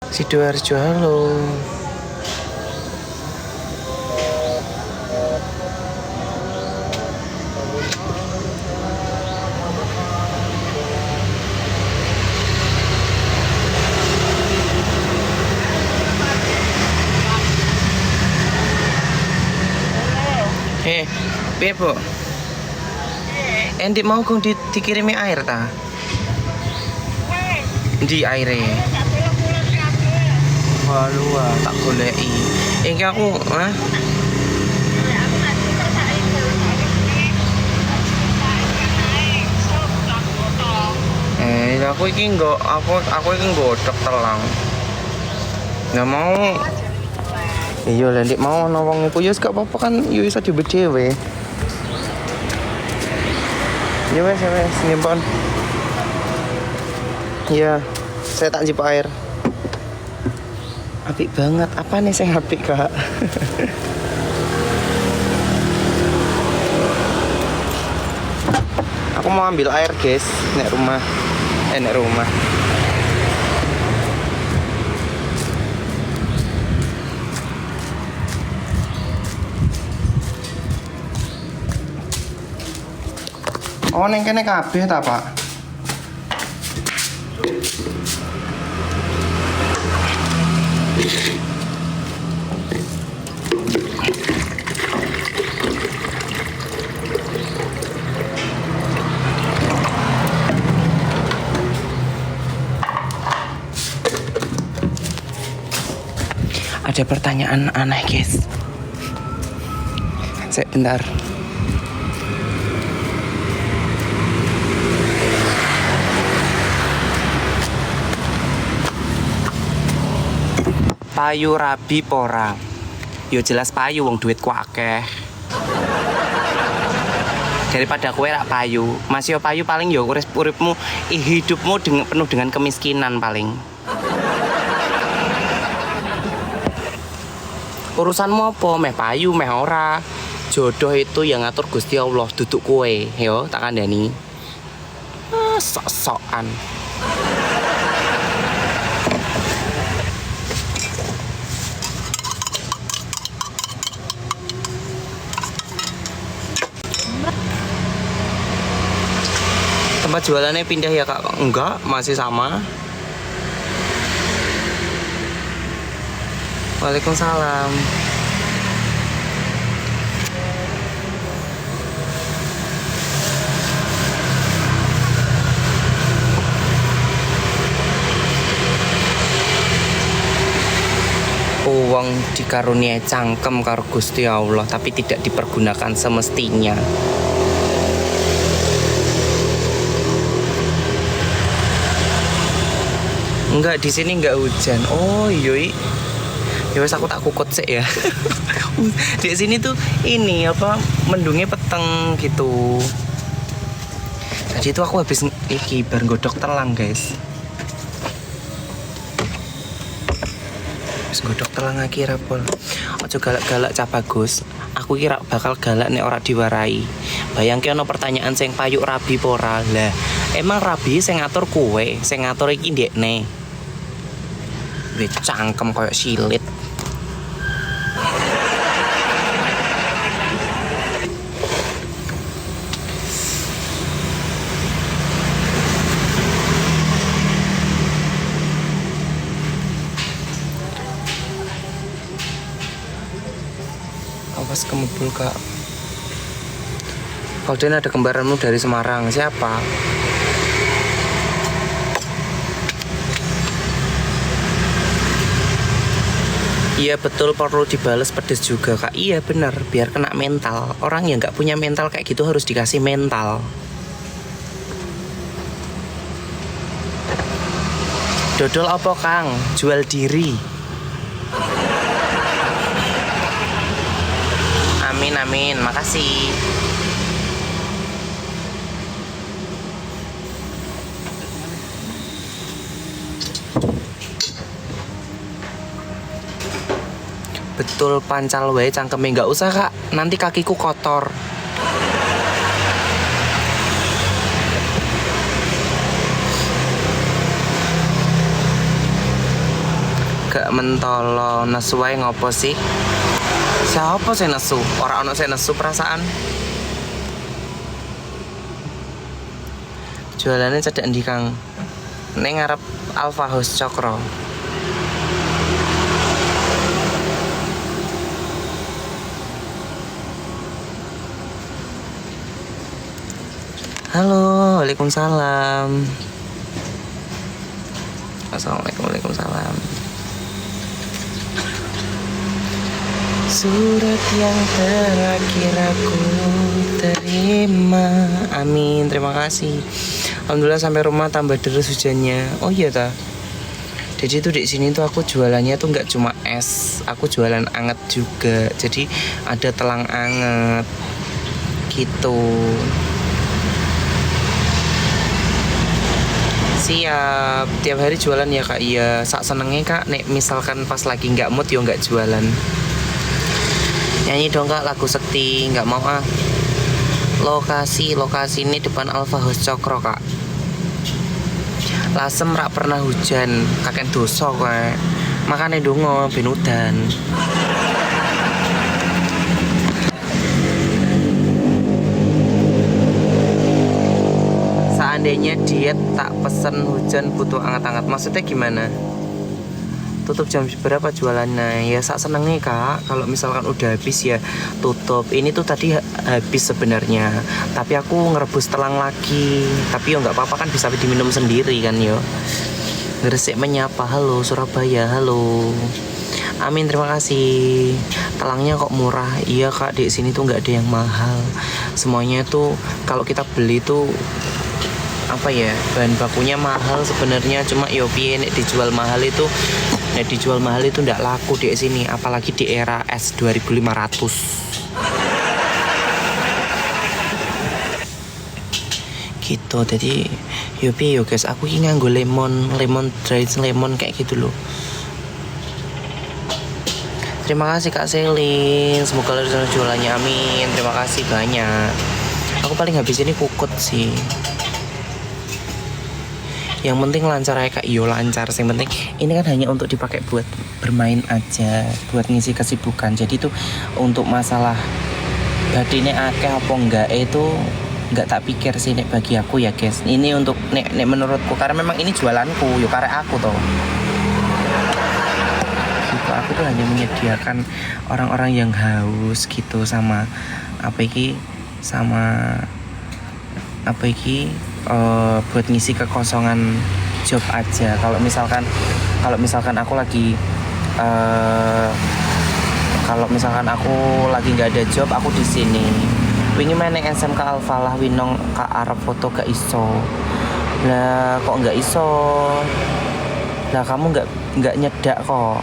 Sidoarjo, halo. Piye, Bu? Endi mau kong dikirimi air ta? Di aire. Walu tak goleki. Iki aku, aku iki nggodhog telang. Nggak mau. Iya lah, ndik mau ana wong iku ya gak apa-apa kan, yo iso diombe dhewe. Ya wes, nyimpen. Iya, saya tak jipuk air. Apik banget. Apa nih saya apik, Kak? Aku mau ambil air, guys. Nek rumah. Oh, neng kene kabeh ta, Pak? Ada pertanyaan aneh, guys. Bentar. Payu rabi pora. Yo jelas payu, wong duitku akeh. Daripada kowe rak payu, masih yo payu paling yo uripmu hidupmu penuh dengan kemiskinan paling. Urusanmu apa? Meh payu, meh ora. Jodoh itu yang ngatur Gusti Allah, duduk kowe, yo tak kandhani. Sok-sokan. Tempat jualannya pindah ya, Kak? Enggak, masih sama. Waalaikumsalam. Uang dikaruniai cangkem karo Gusti Allah, tapi tidak dipergunakan semestinya. Enggak, di sini enggak hujan. Oh, iya. Ya wes aku tak kukut sih ya. Di sini tuh ini apa mendungnya peteng gitu. Jadi itu aku habis iki bar godok telang, guys. Habis godok telang akhirnya pol. Ojo galak-galak Cah Bagus. Aku kira bakal galak nek ora diwarai. Bayangke ono pertanyaan sing payuk rabi pora. Lah, emang rabi sing ngatur kowe, sing ngatur iki ndekne. Wis cangkem koyo silit. Awas kemebul, Kak. Kalden ada kembaranmu dari Semarang. Siapa? Iya betul, perlu dibales pedes juga, Kak. Iya bener, biar kena mental. Orang yang nggak punya mental kayak gitu harus dikasih mental. Dodol apa, Kang? Jual diri. Amin, makasih. Betul, pancal wae cangkeme, nggak usah, Kak. Nanti kakiku kotor. Gak mentolo nesu wae ngopo sih? Siapa sih nesu? Ora ono sing nesu perasaan. Jualannya cedek endi Kang? Ning ngarep Alfa House Cokro. Halo, waalaikumsalam. Assalamualaikum, waalaikumsalam. Surat yang terakhir aku terima. Amin, terima kasih. Alhamdulillah sampai rumah tambah deres hujannya. Oh iya ta. Jadi tuh di sini tuh aku jualannya tuh nggak cuma es, aku jualan anget juga. Jadi ada telang anget gitu. Siap, tiap hari jualan ya Kak. Iya, sak senengnya Kak. Nek misalkan pas lagi nggak mood yo nggak jualan. Nyanyi dong Kak lagu sekti, nggak mau ah. Lokasi ini depan Alfa House Cokro Kak. Lasem rak pernah hujan, kakek dosa kok. Makane dongo ben udan. Seandainya diet tak pesen hujan butuh anget-anget. Maksudnya gimana? Tutup jam berapa jualannya? Ya sak senengnya Kak. Kalau misalkan udah habis ya tutup. Ini tuh tadi habis sebenarnya, tapi aku ngerebus telang lagi. Tapi yo nggak apa-apa kan, bisa diminum sendiri kan yo. Gresik menyapa, halo Surabaya, halo. Amin, terima kasih. Telangnya kok murah? Iya Kak, di sini tuh nggak ada yang mahal. Semuanya tuh kalau kita beli tuh apa ya, bahan bakunya mahal sebenarnya, cuma yo piye nek dijual mahal itu ndak laku di sini, apalagi di era es 2500 gitu. Jadi yo piye yo guys, aku ini nganggo lemon dried lemon kayak gitu loh. Terima kasih Kak Selin, semoga lancar jualannya, amin. Terima kasih banyak. Aku paling habis ini kukut sih. Yang penting lancar aja Kak. Iyo lancar, yang penting ini kan hanya untuk dipakai buat bermain aja, buat ngisi kesibukan. Jadi tuh untuk masalah badine akeh apa enggak itu enggak tak pikir sih nek bagi aku ya guys. Ini untuk nek menurutku, karena memang ini jualanku, yo karek aku toh. Gitu, aku tuh hanya menyediakan orang-orang yang haus gitu sama buat ngisi kekosongan job aja. Kalau misalkan aku lagi nggak ada job, aku di sini. Wingi main yang SMK Alfalah Winong Kak Arab foto gak iso. Lah kok nggak iso? Lah kamu nggak nyedak kok.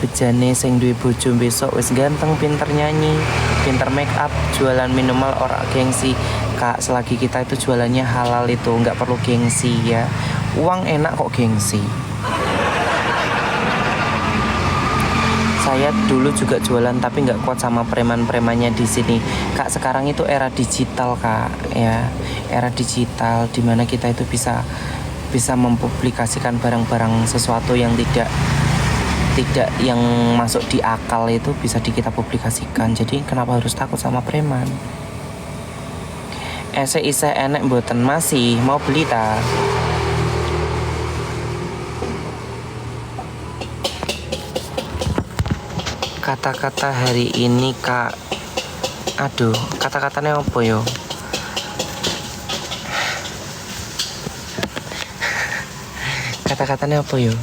Bejane sing duwe bojo besok wis ganteng, pinter nyanyi, pinter make up, jualan minimal ora gengsi Kak. Selagi kita itu jualannya halal itu nggak perlu gengsi ya. Uang enak kok gengsi. Saya dulu juga jualan tapi nggak kuat sama preman-premannya di sini Kak. Sekarang itu era digital Kak ya, era digital dimana kita itu bisa mempublikasikan barang-barang sesuatu yang tidak yang masuk di akal itu bisa kita publikasikan. Jadi kenapa harus takut sama preman? Ese enek mboten, masih mau beli ta? Kata-kata hari ini Kak. Aduh, kata-katanya apa yo? Kata-katanya apa yo?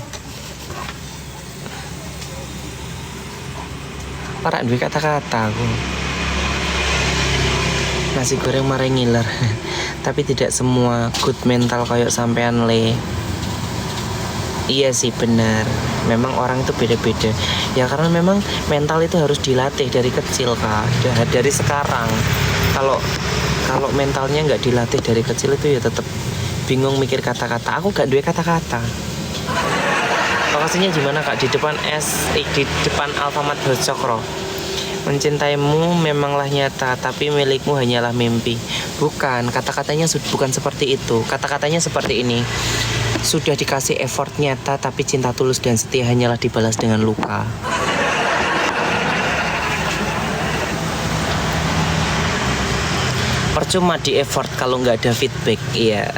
Ora duwe kata-kata aku. Nasi goreng marai ngiler. Tapi tidak semua good mental kayak sampean le. Iya sih benar. Memang orang itu beda-beda. Ya karena memang mental itu harus dilatih dari kecil Kak. Dari sekarang. Kalau mentalnya nggak dilatih dari kecil itu ya tetap bingung mikir kata-kata. Aku nggak duwe kata-kata. Lokasinya gimana Kak? Di depan Alfamart House Cokro. Mencintaimu memanglah nyata, tapi milikmu hanyalah mimpi. Bukan, kata-katanya bukan seperti itu. Kata-katanya seperti ini. Sudah dikasih effort nyata, tapi cinta tulus dan setia hanyalah dibalas dengan luka. Percuma di effort kalau nggak ada feedback. Iya.